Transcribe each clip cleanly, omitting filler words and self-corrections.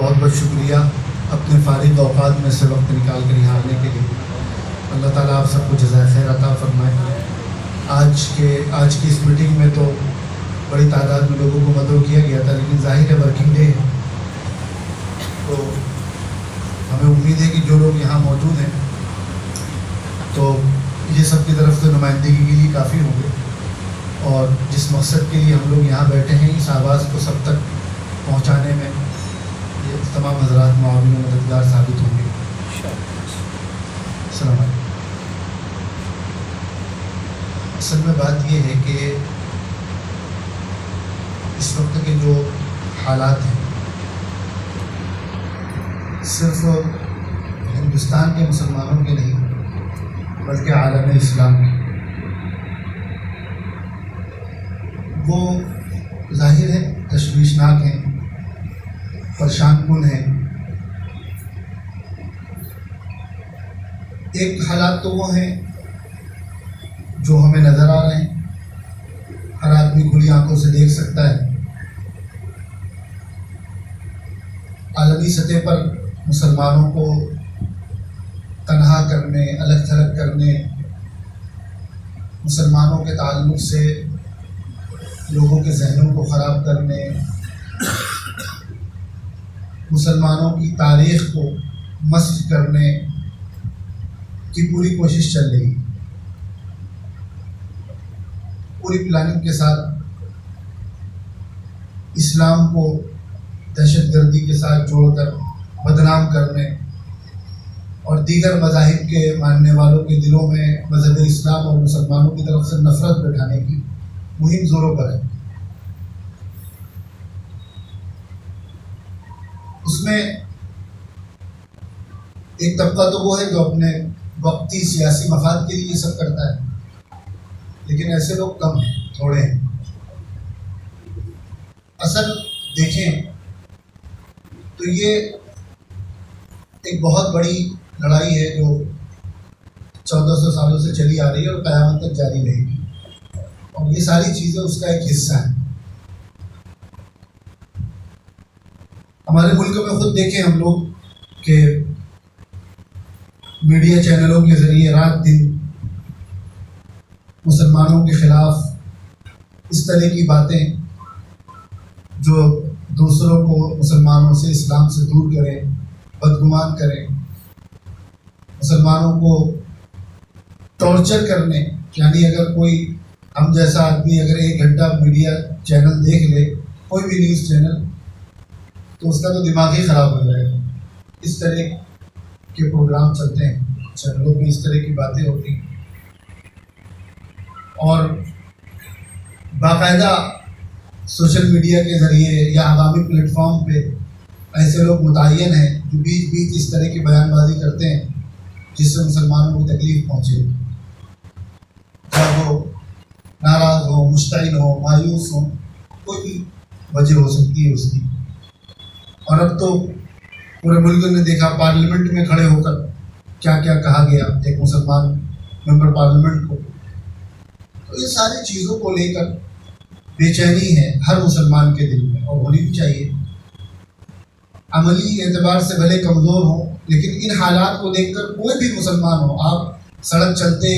بہت بہت شکریہ اپنے فارغ اوقات میں سے وقت نکال کر یہاں آنے کے لیے. اللہ تعالیٰ آپ سب کو جزائے خیر عطا فرمائے. آج کی اس میٹنگ میں تو بڑی تعداد میں لوگوں کو مدعو کیا گیا تھا، لیکن ظاہر ہے ورکنگ ڈے ہے، تو ہمیں امید ہے کہ جو لوگ یہاں موجود ہیں تو یہ سب کی طرف سے نمائندگی کے لیے کافی ہوں گے، اور جس مقصد کے لیے ہم لوگ یہاں بیٹھے ہیں اس آواز کو سب تک پہنچانے میں یہ تمام حضرات معاون و مددگار ثابت ہوں گے. السلام علیکم. اصل میں بات یہ ہے کہ اس وقت کے جو حالات ہیں صرف ہندوستان کے مسلمانوں کے نہیں بلکہ عالم اسلام کے، وہ ظاہر ہے تشویشناک ہیں، پریشان کن ہیں. ایک حالات تو وہ ہیں جو ہمیں نظر آ رہے ہیں، ہر آدمی کھلی آنکھوں سے دیکھ سکتا ہے. عالمی سطح پر مسلمانوں کو تنہا کرنے، الگ تھلگ کرنے، مسلمانوں کے تعلق سے لوگوں کے ذہنوں کو خراب کرنے، مسلمانوں کی تاریخ کو مسخ کرنے کی پوری کوشش چل رہی ہے. پوری پلاننگ کے ساتھ اسلام کو دہشت گردی کے ساتھ جوڑ کر بدنام کرنے اور دیگر مذاہب کے ماننے والوں کے دلوں میں مذہب اسلام اور مسلمانوں کی طرف سے نفرت بٹھانے کی مہم زوروں پر ہے. اس میں ایک طبقہ تو وہ ہے جو اپنے وقتی سیاسی مفاد کے لیے یہ سب کرتا ہے، لیکن ایسے لوگ کم ہیں، تھوڑے ہیں. اصل دیکھیں تو یہ ایک بہت بڑی لڑائی ہے جو 1400 سالوں سے چلی آ رہی ہے اور قیامت تک جاری رہے گی، اور یہ ساری چیزیں اس کا ایک حصہ ہیں. ہمارے ملک میں خود دیکھیں ہم لوگ کہ میڈیا چینلوں کے ذریعے رات دن مسلمانوں کے خلاف اس طرح کی باتیں جو دوسروں کو مسلمانوں سے، اسلام سے دور کریں، بدگمان کریں، مسلمانوں کو ٹارچر کرنے. یعنی اگر کوئی ہم جیسا آدمی اگر 1 گھنٹہ میڈیا چینل دیکھ لے، کوئی بھی نیوز چینل، تو اس کا تو دماغ ہی خراب ہو جائے گا. اس طرح کے پروگرام چلتے ہیں، چینلوں پہ اس طرح کی باتیں ہوتی ہیں، اور باقاعدہ سوشل میڈیا کے ذریعے یا عوامی پلیٹ فارم پہ ایسے لوگ متعین ہیں جو بیچ بیچ اس طرح کی بیان بازی کرتے ہیں جس سے مسلمانوں کو تکلیف پہنچے، چاہے وہ ناراض ہو، مشتعل ہو، مایوس ہو، کوئی بھی وجہ ہو سکتی ہے اس کی. اور اب تو پورے ملک نے دیکھا پارلیمنٹ میں کھڑے ہو کر کیا کیا کہا گیا ایک مسلمان ممبر پارلیمنٹ کو. تو یہ ساری چیزوں کو لے کر بے چینی ہے ہر مسلمان کے دل میں، اور ہونی بھی چاہیے. عملی اعتبار سے بھلے کمزور ہوں، لیکن ان حالات کو دیکھ کر کوئی بھی مسلمان ہو، آپ سڑک چلتے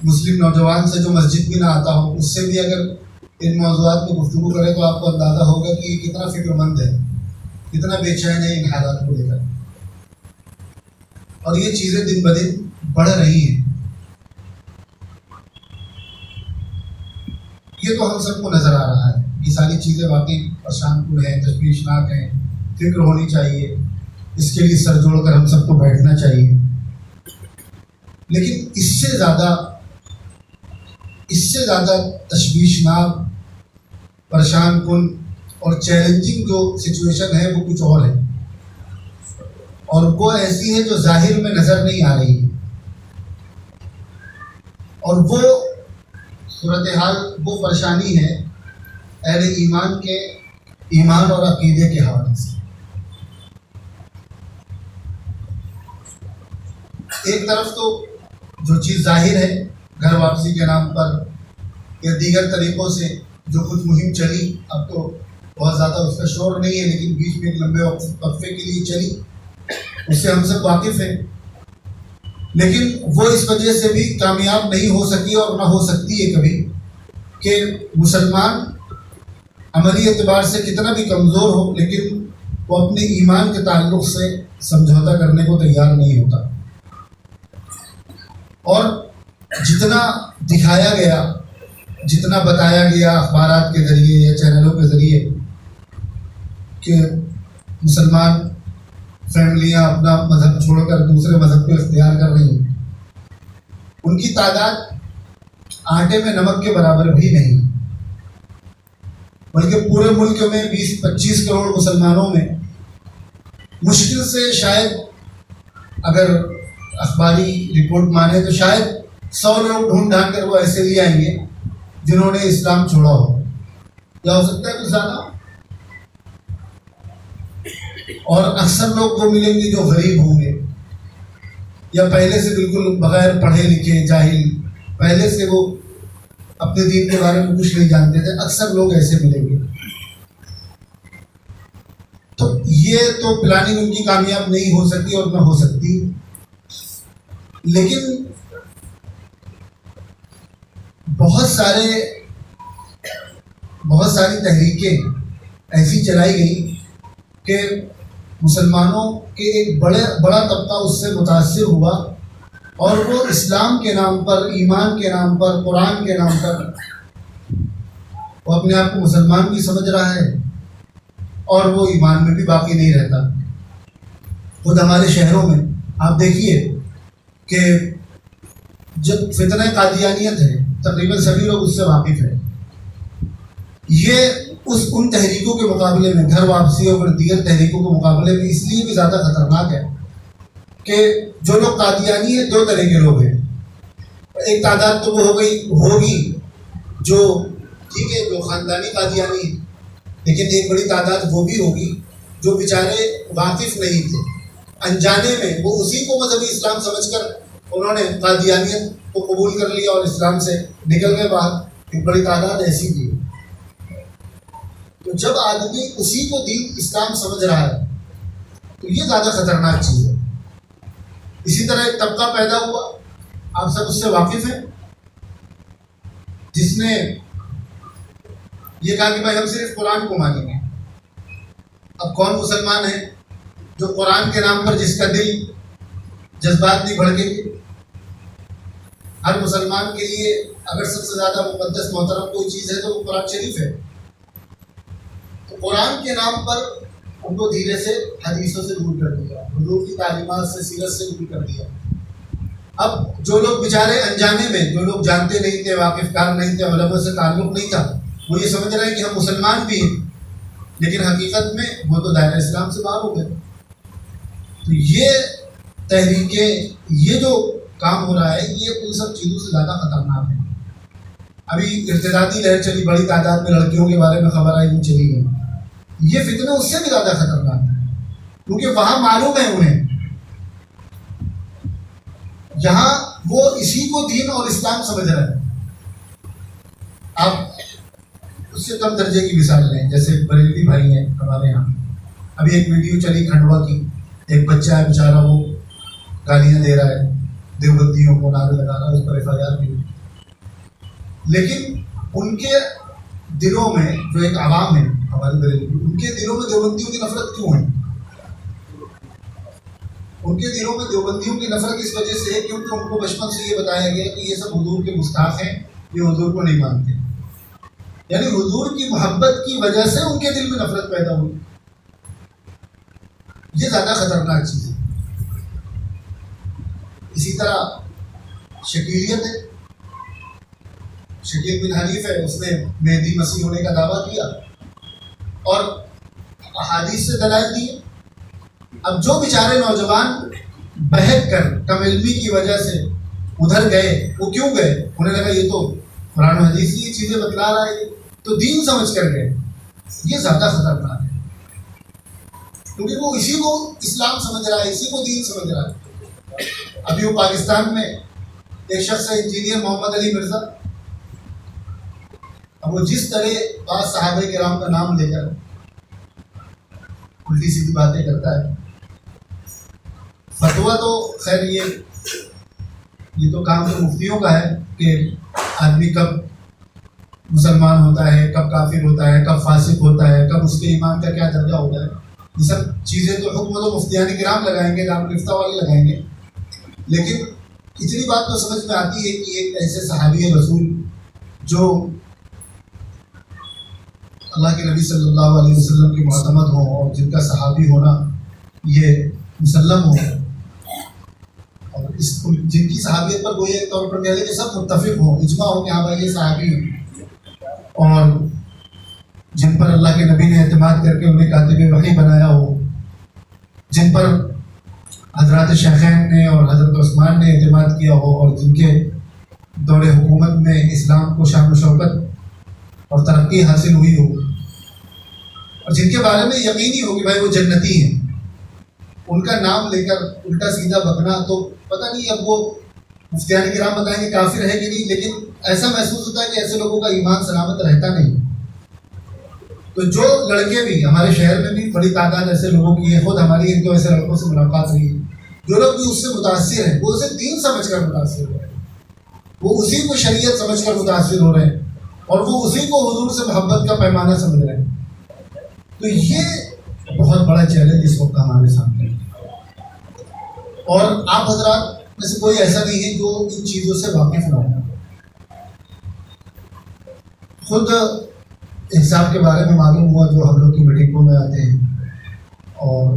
مسلم نوجوان سے جو مسجد بھی نہ آتا ہو، اس سے بھی اگر ان موضوعات کو گفتگو کرے تو آپ کو اندازہ ہوگا کہ یہ کتنا فکر مند ہے، کتنا بے چین ہے ان حالات کو لے کر. اور یہ چیزیں دن بدن بڑھ رہی ہیں. یہ تو ہم سب کو نظر آ رہا ہے. یہ ساری چیزیں واقعی پریشان کن ہیں، تشویشناک ہیں، فکر ہونی چاہیے. اس کے لیے سر جوڑ کر ہم سب کو بیٹھنا چاہیے. لیکن اس سے زیادہ تشویشناک، پریشان کن اور چیلنجنگ جو سچویشن ہے وہ کچھ اور ہے، اور وہ ایسی ہے جو ظاہر میں نظر نہیں آ رہی ہے. اور وہ صورتحال، وہ پریشانی ہے اہل ایمان کے ایمان اور عقیدے کے حوالے سے. ایک طرف تو جو چیز ظاہر ہے گھر واپسی کے نام پر یا دیگر طریقوں سے جو کچھ مہم چلی، اب تو بہت زیادہ اس کا شور نہیں ہے، لیکن بیچ میں ایک لمبے وقفے کے لیے چلی، اس سے ہم سب واقف ہیں، لیکن وہ اس وجہ سے بھی کامیاب نہیں ہو سکی اور نہ ہو سکتی ہے کبھی کہ مسلمان عملی اعتبار سے کتنا بھی کمزور ہو لیکن وہ اپنے ایمان کے تعلق سے سمجھوتا کرنے کو تیار نہیں ہوتا، اور جتنا دکھایا گیا، جتنا بتایا گیا اخبارات کے ذریعے یا چینلوں کے ذریعے کہ مسلمان فیملیاں اپنا مذہب چھوڑ کر دوسرے مذہب کو اختیار کر رہی ہیں، ان کی تعداد آٹے میں نمک کے برابر بھی نہیں، بلکہ پورے ملک میں 20-25 کروڑ مسلمانوں میں مشکل سے شاید، اگر اخباری رپورٹ مانے تو شاید 100 لوگ ڈھونڈ ڈھانڈ کر وہ ایسے بھی آئیں گے جنہوں نے اسلام چھوڑا ہو، یا ہو سکتا ہے کچھ زیادہ، اور اکثر لوگ وہ ملیں گے جو غریب ہوں گے یا پہلے سے بالکل بغیر پڑھے لکھے جاہل، پہلے سے وہ اپنے دین کے بارے میں کچھ نہیں جانتے تھے، اکثر لوگ ایسے ملیں گے۔ تو یہ تو پلاننگ ان کی کامیاب نہیں ہو سکی اور نہ ہو سکتی، لیکن بہت ساری تحریکیں ایسی چلائی گئی کہ مسلمانوں کے ایک بڑا طبقہ اس سے متاثر ہوا، اور وہ اسلام کے نام پر، ایمان کے نام پر، قرآن کے نام پر وہ اپنے آپ کو مسلمان بھی سمجھ رہا ہے اور وہ ایمان میں بھی باقی نہیں رہتا۔ خود ہمارے شہروں میں آپ دیکھیے کہ جب فتنہ قادیانیت ہے تقریباً سبھی لوگ اس سے واقف ہیں، یہ ان تحریکوں کے مقابلے میں، گھر واپسی اور دیگر تحریکوں کے مقابلے میں اس لیے بھی زیادہ خطرناک ہے کہ جو لوگ قادیانی ہیں 2 طرح کے لوگ ہیں، ایک تعداد تو وہ ہوگی جو ٹھیک ہے جو خاندانی قادیانی ہے، لیکن ایک بڑی تعداد وہ بھی ہوگی جو بیچارے واقف نہیں تھے، انجانے میں وہ اسی کو مذہبی اسلام سمجھ کر انہوں نے قادیانیت کو قبول کر لیا اور اسلام سے نکل گئے باہر، ایک بڑی تعداد ایسی بھی ہے۔ تو جب آدمی اسی کو دین اسلام سمجھ رہا ہے تو یہ زیادہ خطرناک چیز ہے۔ اسی طرح ایک طبقہ پیدا ہوا، آپ سب اس سے واقف ہیں، جس نے یہ کہا کہ بھائی ہم صرف قرآن کو مانیں گے۔ اب کون مسلمان ہے جو قرآن کے نام پر جس کا دل جذبات نہیں بھڑکیں گے؟ ہر مسلمان کے لیے اگر سب سے زیادہ مقدس محترم کوئی چیز ہے تو وہ قرآن شریف ہے، تو قرآن کے نام پر ان کو دھیرے سے حدیثوں سے دور کر دیا، حضور کی تعلیمات سے، سیرت سے دور کر دیا۔ اب جو لوگ بیچارے انجانے میں، جو لوگ جانتے نہیں تھے، واقف کار نہیں تھے، علماء سے تعلق نہیں تھا، وہ یہ سمجھ رہے ہیں کہ ہم مسلمان بھی ہیں، لیکن حقیقت میں وہ تو دائرہ اسلام سے باہر ہو گئے۔ تو یہ تحریکیں، یہ جو کام ہو رہا ہے، یہ ان سب چیزوں سے زیادہ خطرناک ہے۔ ابھی ارتدادی لہر چلی، بڑی تعداد میں لڑکیوں کے بارے میں خبر آئی، وہ چلی گئی، یہ فتنہ اس سے بھی زیادہ خطرناک ہے، کیونکہ وہاں معلوم ہے انہیں، یہاں وہ اسی کو دین اور اسلام سمجھ رہے ہیں۔ آپ اس سے کم درجے کی مثال لیں، جیسے بریلوی بھائی ہیں ہمارے یہاں، ابھی ایک ویڈیو چلی کھنڈوا کی، ایک بچہ ہے بیچارہ، وہ گالیاں دے رہا ہے، دیوبندیوں کو نعرے لگا رہا ہے، اس پر FIR بھی ہوئی، لیکن ان کے دلوں میں جو ایک عوام ہے ہمارے بریلوی، ان کے دلوں میں دیوبندیوں کی نفرت کیوں ہے؟ ان کے دلوں میں دیوبندیوں کی نفرت اس وجہ سے ہے کیونکہ ان کو بچپن سے یہ بتایا گیا کہ یہ سب حضور کے گستاخ ہیں، یہ حضور کو نہیں مانتے، یعنی حضور کی محبت کی وجہ سے ان کے دل میں نفرت پیدا ہوئی۔ یہ زیادہ خطرناک چیز ہے۔ اسی طرح شکیلیت ہے، شکیل بن حنیف ہے، اس نے مہدی مسیح ہونے کا دعویٰ کیا اور احادیث سے دلائل دی۔ اب جو بیچارے نوجوان بہک کر کم علمی کی وجہ سے ادھر گئے، وہ کیوں گئے؟ انہیں لگا یہ تو قرآن و حدیث کی چیزیں بتلا رہا ہے، تو دین سمجھ کر گئے۔ یہ زیادہ خطرناک ہے، کیونکہ وہ اسی کو اسلام سمجھ رہا ہے، اسی کو دین سمجھ رہا ہے۔ ابھی وہ پاکستان میں ایک شخص ہے انجینئر محمد علی مرزا، اب وہ جس طرح بعض صحابہ کرام کا نام لے کر الٹی سیدھی باتیں کرتا ہے. فتویٰ تو خیر یہ تو کام تو مفتیوں کا ہے کہ آدمی کب مسلمان ہوتا ہے، کب کافر ہوتا ہے، کب فاسق ہوتا ہے، کب اس کے ایمان کا کیا درجہ ہوتا ہے. یہ سب چیزیں تو حکم تو مفتیان کرام لگائیں گے، دار الفتہ والے لگائیں گے. لیکن اتنی بات تو سمجھ میں آتی ہے کہ ایک ایسے صحابی رسول جو اللہ کے نبی صلی اللہ علیہ وسلم کی معتمد ہوں اور جن کا صحابی ہونا یہ مسلم ہو، اور جن کی صحابیت پر کوئی ایک طور پر کہہ دے کہ سب متفق ہوں، اجماع ہو کہ ہاں بھائی یہ صحابی ہیں، اور جن پر اللہ کے نبی نے اعتماد کر کے انہیں کاتب وحی بنایا ہو، جن پر حضرات شیخین نے اور حضرت عثمان نے اعتماد کیا ہو، اور جن کے دور حکومت میں اسلام کو شان و شوکت اور ترقی حاصل ہوئی ہو، اور جن کے بارے میں یقینی ہو کہ بھائی وہ جنتی ہیں، ان کا نام لے کر الٹا سیدھا بکنا تو پتہ نہیں اب وہ مفتیان کرام بتائیں گے کافر ہے کہ نہیں، لیکن ایسا محسوس ہوتا ہے کہ ایسے لوگوں کا ایمان سلامت رہتا نہیں. تو جو لڑکے بھی ہمارے شہر میں بھی بڑی تعداد ایسے لوگوں کی ہے، خود ہماری ان کو ایسے لڑکوں سے ملاقات ہوئی ہے، جو لوگ بھی اس سے متاثر ہیں وہ اسے دین سمجھ کر متاثر ہو رہے ہیں، وہ اسی کو شریعت سمجھ کر متاثر ہو رہے ہیں، اور وہ اسی کو حضور سے محبت کا پیمانہ سمجھ رہے ہیں. تو یہ بہت بڑا چیلنج اس وقت ہمارے سامنے ہے. اور آپ حضرات میں سے کوئی ایسا نہیں ہے جو ان چیزوں سے واقف نہ ہو. خود حساب کے بارے میں معلوم ہوا جو ہم لوگ کی میٹنگوں میں آتے ہیں اور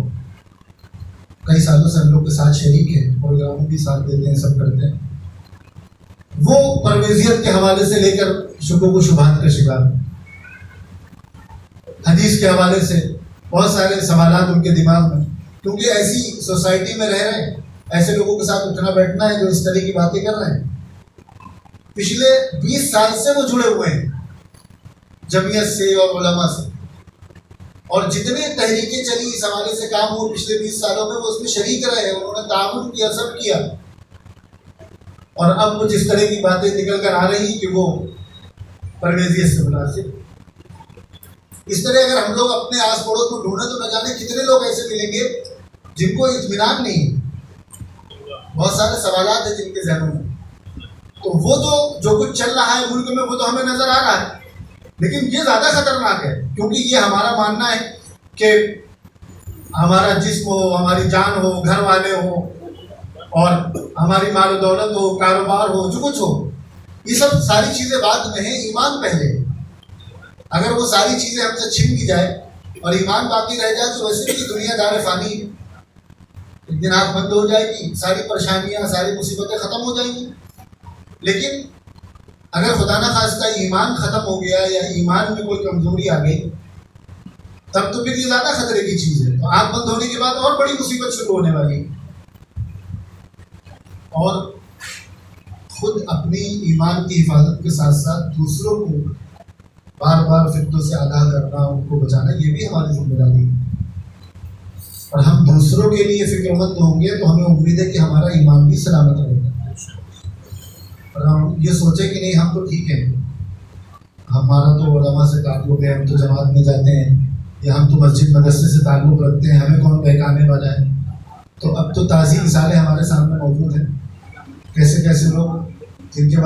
کئی سالوں سے ہم لوگ کے ساتھ شریک ہیں، پروگراموں بھی ساتھ دیتے ہیں، سب کرتے ہیں، وہ پرویزیت کے حوالے سے لے کر شکوک و شبہات کا شکار، حدیث کے حوالے سے بہت سارے سوالات ان کے دماغ میں، کیونکہ ایسی سوسائٹی میں رہ رہے ہیں، ایسے لوگوں کے ساتھ اٹھنا بیٹھنا ہے جو اس طرح کی باتیں کر رہے ہیں. پچھلے 20 سال سے وہ جڑے ہوئے ہیں جمعیت سے اور علماء سے، اور جتنے تحریکیں چلی اس حوالے سے کام ہوئے پچھلے 20 سالوں میں وہ اس میں شریک رہے ہیں، انہوں نے تعاون کیا، سب کیا. اور اب کچھ اس طرح کی باتیں نکل کر آ رہی کہ وہ پرویزیت سے متاثر. اس طرح اگر ہم لوگ اپنے آس پڑوس کو ڈھونڈیں تو نہ جانے کتنے لوگ ایسے ملیں گے جن کو اطمینان نہیں ہے، بہت سارے سوالات ہیں جن کے ذہنوں میں. تو وہ جو کچھ چل رہا ہے ملک میں وہ تو ہمیں نظر آ رہا ہے، لیکن یہ زیادہ خطرناک ہے، کیونکہ یہ ہمارا ماننا ہے کہ ہمارا جسم ہو، ہماری جان ہو، گھر والے ہو، اور ہماری مال و دولت ہو، کاروبار ہو، جو کچھ ہو، یہ سب ساری چیزیں بعد میں ہیں، ایمان پہلے. اگر وہ ساری چیزیں ہم سے چھن بھی جائے اور ایمان باقی رہ جائے تو ویسے بھی دنیا دار فانی ہے، ایک دن آنکھ بند ہو جائے گی، ساری پریشانیاں، ساری مصیبتیں ختم ہو جائیں گی. لیکن اگر خدا نہ خواستہ ایمان ختم ہو گیا یا ایمان میں کوئی کمزوری آ گئی تب تو پھر یہ زیادہ خطرے کی چیز ہے. تو آنکھ بند ہونے کے بعد اور بڑی مصیبت شروع ہونے والی ہے. اور خود اپنی ایمان کی حفاظت کے ساتھ ساتھ دوسروں کو بار بار فتنوں سے آگاہ کرنا، ان کو بچانا، یہ بھی ہماری ذمہ داری ہے. اور ہم دوسروں کے لیے فکر مند ہوں گے تو ہمیں امید ہے کہ ہمارا ایمان بھی سلامت رہے گا. اور ہم یہ سوچیں کہ نہیں ہم تو ٹھیک ہیں، ہمارا تو علماء سے تعلق ہے، ہم تو جماعت میں جاتے ہیں، یا ہم تو مسجد مدرسے سے تعلق رکھتے ہیں، ہمیں کون بہکانے والا ہے. تو اب تو تازی مثالیں ہمارے سامنے موجود ہیں، کیسے کیسے لوگ جن کے